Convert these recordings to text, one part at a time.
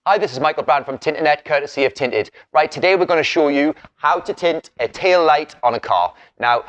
Hi, this is Michael Brand from Tinternet, courtesy of Tinted. Right, today we're going to show you how to tint a tail light on a car. Now,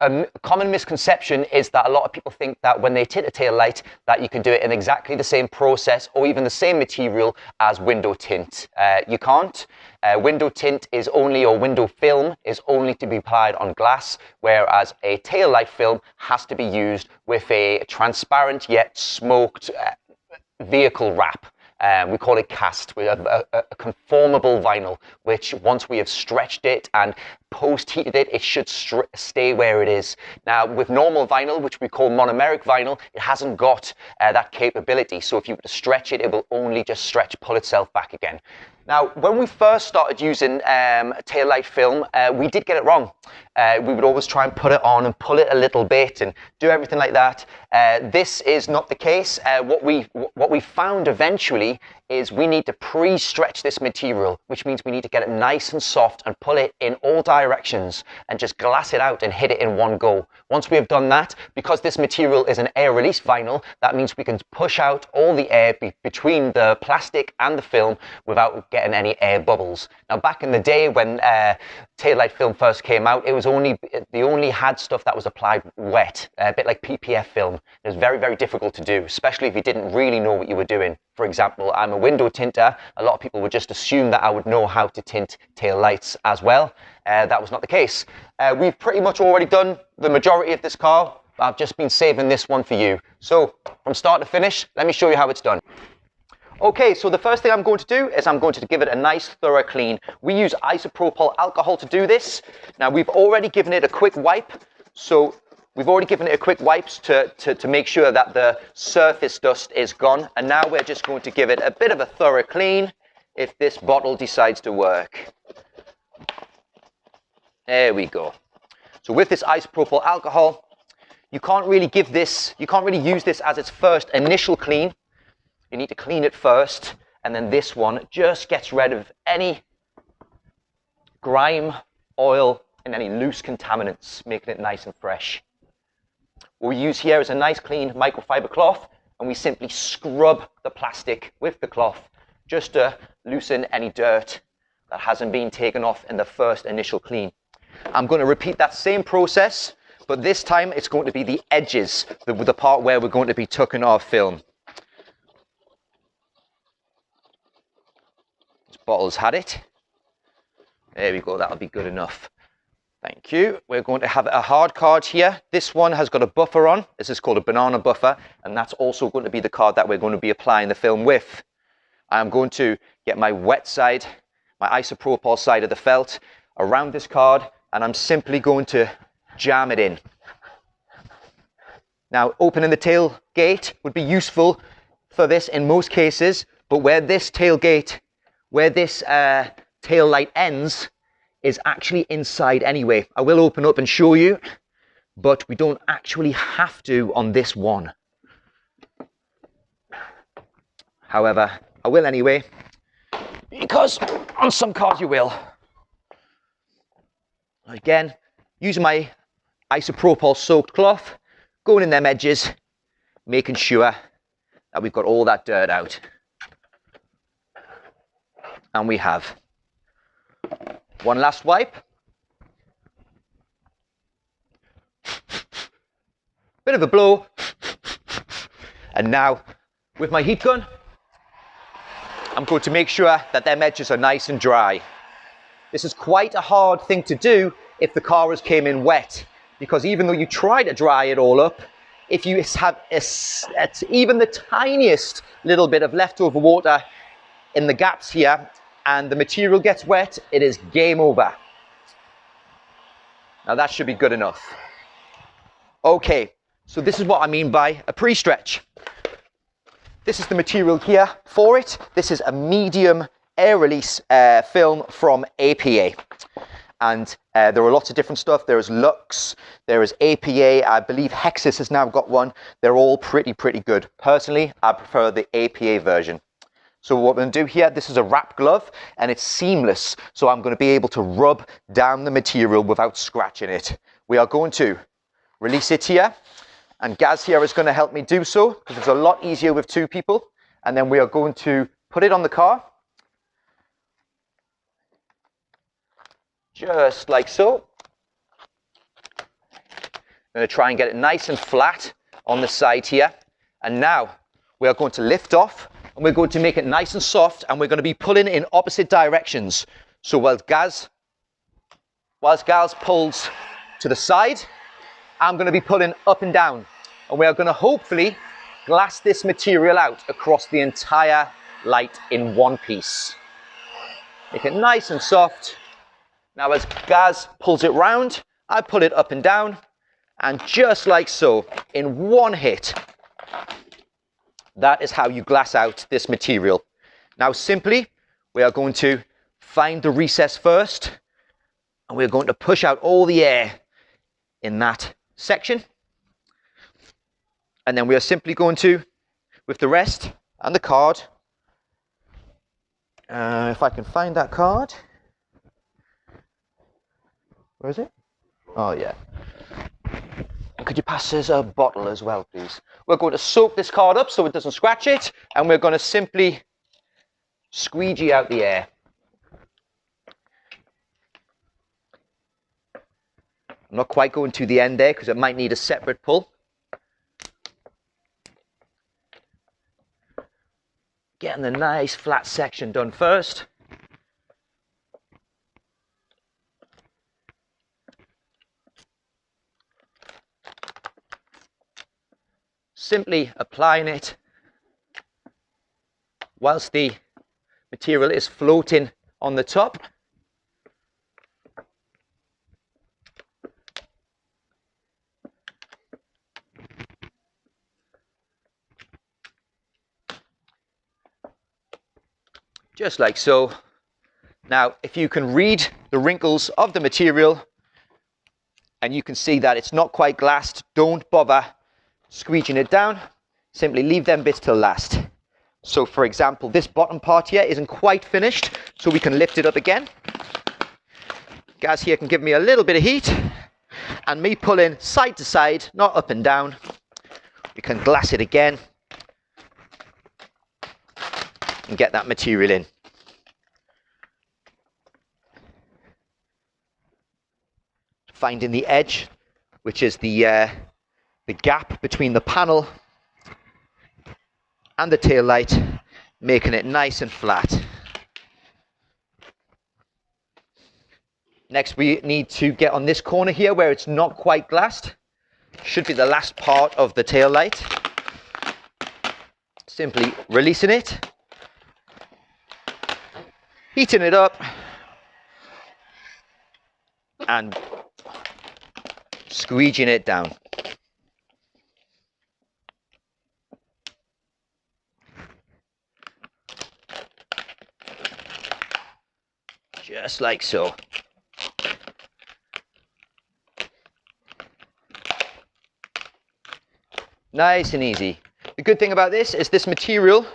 a common misconception is that a lot of people think that when they tint a tail light, that you can do it in exactly the same process or even the same material as window tint. You can't. Window tint is only, or window film is only to be applied on glass, whereas a tail light film has to be used with a transparent yet smoked vehicle wrap. We call it cast. We have a conformable vinyl, which once we have stretched it and post-heated it, it should stay where it is. Now, with normal vinyl, which we call monomeric vinyl, it hasn't got that capability. So if you were to stretch it, it will only just stretch, pull itself back again. Now, when we first started using tail light film, we did get it wrong. We would always try and put it on and pull it a little bit and do everything like that. This is not the case. What we found eventually is we need to pre-stretch this material, which means we need to get it nice and soft and pull it in all directions and just glass it out and hit it in one go. Once we have done that, because this material is an air release vinyl, that means we can push out all the air between the plastic and the film without getting any air bubbles. Now, back in the day when tail light film first came out, they only had stuff that was applied wet, a bit like PPF film. It was very, very difficult to do, especially if you didn't really know what you were doing. For example, I'm a window tinter. A lot of people would just assume that I would know how to tint tail lights as well. That was not the case. We've pretty much already done the majority of this car. I've just been saving this one for you. So from start to finish, let me show you how it's done. Okay, so the first thing I'm going to do is I'm going to give it a nice thorough clean. We use isopropyl alcohol to do this. Now, we've already given it a quick wipe. So we've already given it a quick wipe to make sure that the surface dust is gone. And now we're just going to give it a bit of a thorough clean if this bottle decides to work. There we go. So with this isopropyl alcohol, you can't really use this as its first initial clean. You need to clean it first, and then this one just gets rid of any grime, oil, and any loose contaminants, making it nice and fresh. What we use here is a nice clean microfiber cloth, and we simply scrub the plastic with the cloth just to loosen any dirt that hasn't been taken off in the first initial clean. I'm going to repeat that same process, but this time it's going to be the edges, the part where we're going to be tucking our film. This bottle's had it. There we go, that'll be good enough. Thank you. We're going to have a hard card here. This one has got a buffer on. This is called a banana buffer, and that's also going to be the card that we're going to be applying the film with. I'm going to get my wet side, my isopropyl side of the felt around this card, and I'm simply going to jam it in. Now, opening the tailgate would be useful for this in most cases, but where this tail light ends is actually inside anyway. I will open up and show you, but we don't actually have to on this one. However, I will anyway, because on some cars you will. Again, using my isopropyl soaked cloth, going in them edges, making sure that we've got all that dirt out. And we have. One last wipe. Bit of a blow. And now, with my heat gun, I'm going to make sure that them edges are nice and dry. This is quite a hard thing to do if the car has came in wet, because even though you try to dry it all up, if you have even the tiniest little bit of leftover water in the gaps here and the material gets wet, it is game over. Now that should be good enough. Okay, so this is what I mean by a pre-stretch. This is the material here for it. This is a medium air release film from APA. And there are lots of different stuff. There is Lux, there is APA, I believe Hexus has now got one. They're all pretty good. Personally, I prefer the APA version. So what we're going to do here, this is a wrap glove and it's seamless. So I'm going to be able to rub down the material without scratching it. We are going to release it here, and Gaz here is going to help me do so because it's a lot easier with two people. And then we are going to put it on the car, just like so. I'm going to try and get it nice and flat on the side here. And now we are going to lift off and we're going to make it nice and soft, and we're going to be pulling in opposite directions. So whilst Gaz pulls to the side, I'm going to be pulling up and down. And we are going to hopefully glass this material out across the entire light in one piece. Make it nice and soft. Now as Gaz pulls it round, I pull it up and down. And just like so, in one hit, that is how you glass out this material. Now simply, we are going to find the recess first, and we're going to push out all the air in that section. And then we are simply going to, with the rest and the card, if I can find that card. Where is it? Oh yeah. Could you pass us a bottle as well, please? We're going to soak this card up so it doesn't scratch it, and we're going to simply squeegee out the air. I'm not quite going to the end there because it might need a separate pull. Getting the nice flat section done first. Simply applying it whilst the material is floating on the top. Just like so. Now, if you can read the wrinkles of the material and you can see that it's not quite glassed, don't bother squeegeeing it down. Simply leave them bits till last. So for example, this bottom part here isn't quite finished, so we can lift it up again. Gaz here can give me a little bit of heat, and me pulling side to side, not up and down, we can glass it again and get that material in. Finding the edge, which is the gap between the panel and the tail light, making it nice and flat. Next, we need to get on this corner here where it's not quite glassed. Should be the last part of the tail light. Simply releasing it, heating it up, and squeegeeing it down. Just like so. Nice and easy. The good thing about this is this material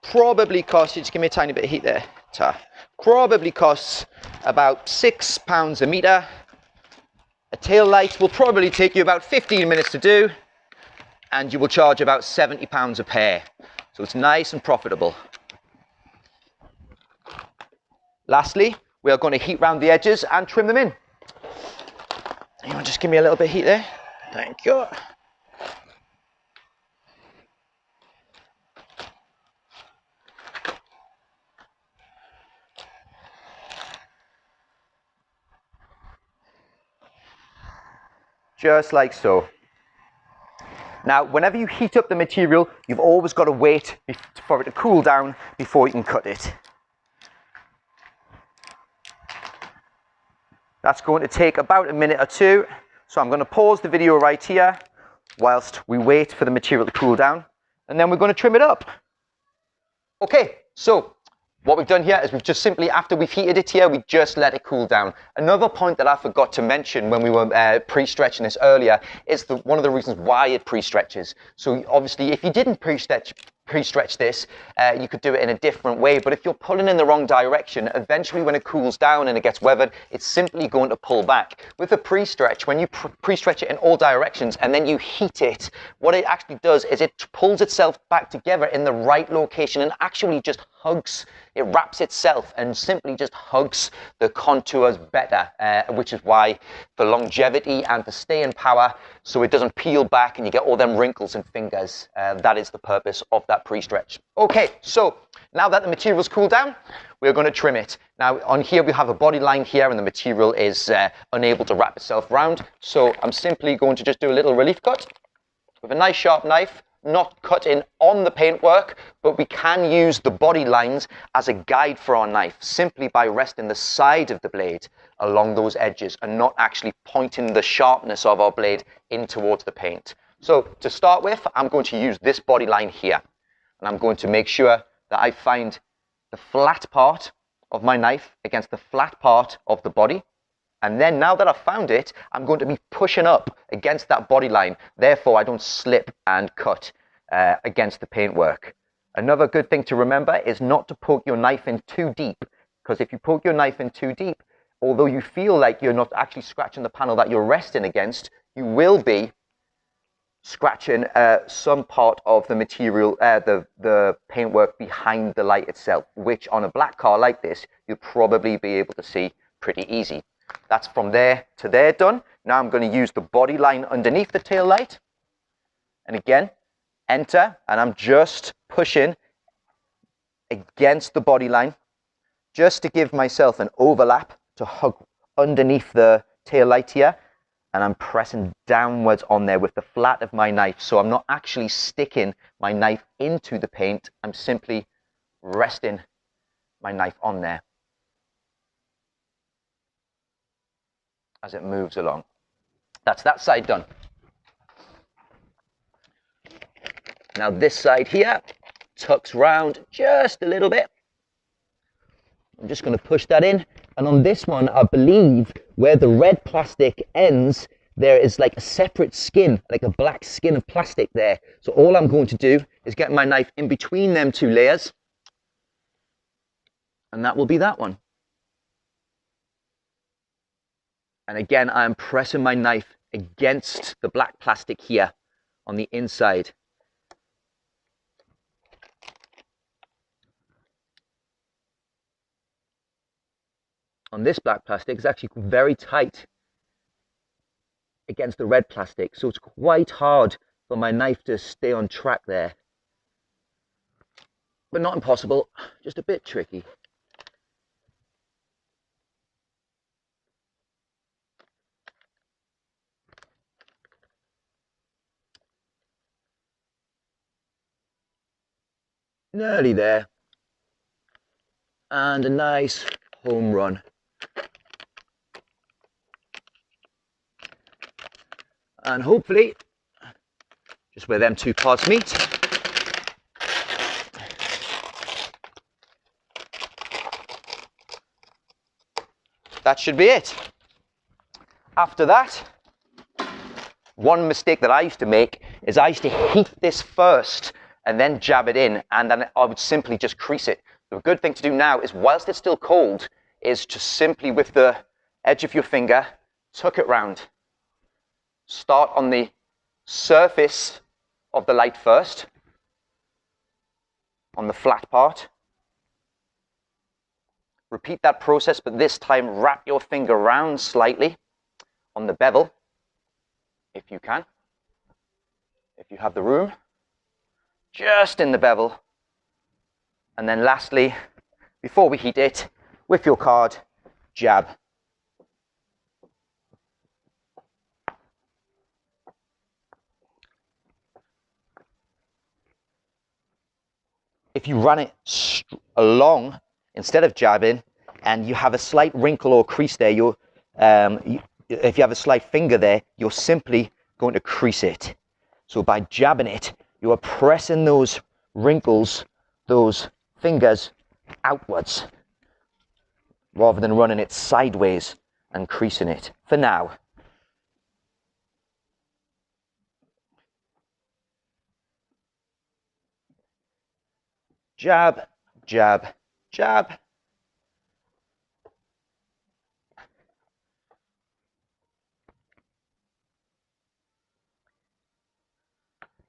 probably costs, just give me a tiny bit of heat there, probably costs about £6 a metre. A tail light will probably take you about 15 minutes to do, and you will charge about £70 a pair. So it's nice and profitable. Lastly, we are going to heat round the edges and trim them in. You want to just give me a little bit of heat there? Thank you. Just like so. Now, whenever you heat up the material, you've always got to wait for it to cool down before you can cut it. That's going to take about a minute or two, so I'm going to pause the video right here whilst we wait for the material to cool down, and then we're going to trim it up. Okay, so what we've done here is we've just simply, after we've heated it here, we just let it cool down. Another point that I forgot to mention when we were pre-stretching this earlier is one of the reasons why it pre-stretches. So obviously, if you didn't pre-stretch pre-stretch this, you could do it in a different way. But if you're pulling in the wrong direction, eventually when it cools down and it gets weathered, it's simply going to pull back. With a pre-stretch, when you pre-stretch it in all directions and then you heat it, what it actually does is it pulls itself back together in the right location and actually just hugs. It wraps itself and simply just hugs the contours better, which is why for longevity and for staying power, so it doesn't peel back and you get all them wrinkles and fingers. That is the purpose of that pre-stretch. Okay, so now that the material's cooled down, we're going to trim it. Now on here we have a body line here and the material is unable to wrap itself around. So I'm simply going to just do a little relief cut with a nice sharp knife, not cutting on the paintwork, but we can use the body lines as a guide for our knife simply by resting the side of the blade along those edges and not actually pointing the sharpness of our blade in towards the paint. So to start with, I'm going to use this body line here and I'm going to make sure that I find the flat part of my knife against the flat part of the body. And then now that I've found it, I'm going to be pushing up against that body line. Therefore, I don't slip and cut against the paintwork. Another good thing to remember is not to poke your knife in too deep, because if you poke your knife in too deep, although you feel like you're not actually scratching the panel that you're resting against, you will be scratching some part of the material, the paintwork behind the light itself, which on a black car like this, you'll probably be able to see pretty easy. That's from there to there done. Now I'm going to use the body line underneath the tail light. And again, enter, and I'm just pushing against the body line just to give myself an overlap to hug underneath the tail light here. And I'm pressing downwards on there with the flat of my knife. So I'm not actually sticking my knife into the paint. I'm simply resting my knife on there as it moves along. That's that side done. Now this side here tucks round just a little bit. I'm just going to push that in. And on this one, I believe where the red plastic ends, there is like a separate skin, like a black skin of plastic there. So all I'm going to do is get my knife in between them two layers. And that will be that one. And again, I am pressing my knife against the black plastic here on the inside. On this black plastic, it's actually very tight against the red plastic. So it's quite hard for my knife to stay on track there. But not impossible, just a bit tricky. Nearly there. And a nice home run. And hopefully, just where them two parts meet, that should be it. After that, one mistake that I used to make is I used to heat this first and then jab it in, and then I would simply just crease it. The good thing to do now is, whilst it's still cold, is to simply, with the edge of your finger, tuck it round. Start on the surface of the light first, on the flat part. Repeat that process, but this time wrap your finger round slightly on the bevel, if you can. If you have the room, just in the bevel. And then lastly, before we heat it, with your card, jab. If you run it along instead of jabbing, and you have a slight wrinkle or crease there, if you have a slight finger there, you're simply going to crease it. So by jabbing it, you are pressing those wrinkles, those fingers outwards, rather than running it sideways and creasing it. For now. jab, jab, jab.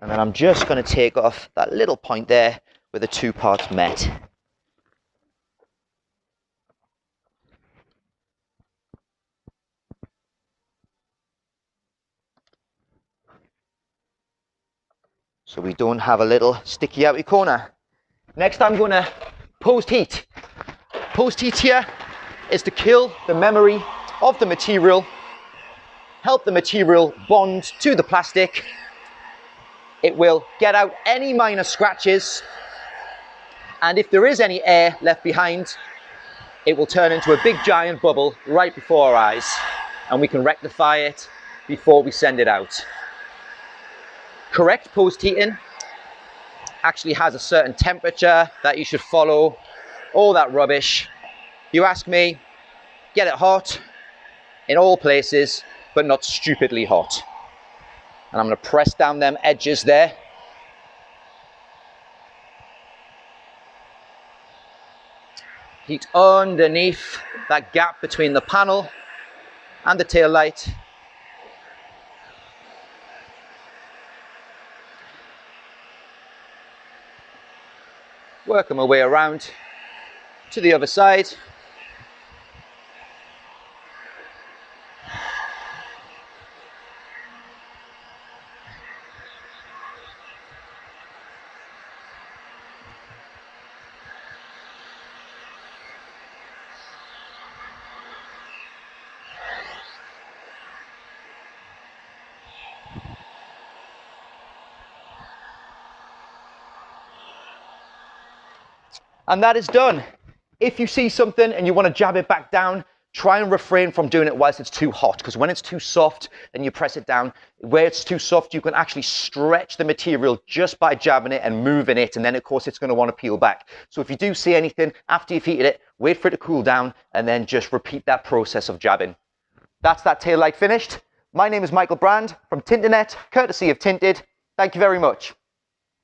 And then I'm just going to take off that little point there where the 2 parts met. So we don't have a little sticky outy corner. Next I'm going to post heat. Post heat here is to kill the memory of the material, help the material bond to the plastic. It will get out any minor scratches, and if there is any air left behind, it will turn into a big giant bubble right before our eyes, and we can rectify it before we send it out. Correct post heating actually has a certain temperature that you should follow, all that rubbish. You ask me, get it hot in all places, but not stupidly hot. And I'm going to press down them edges there. Heat underneath that gap between the panel and the tail light. Working my way around to the other side. And that is done. If you see something and you want to jab it back down, try and refrain from doing it whilst it's too hot, because when it's too soft, then you press it down. Where it's too soft, you can actually stretch the material just by jabbing it and moving it, and then of course it's going to want to peel back. So if you do see anything after you've heated it, wait for it to cool down and then just repeat that process of jabbing. That's that tail light finished. My name is Michael Brand from Tinternet, courtesy of Tinted. Thank you very much.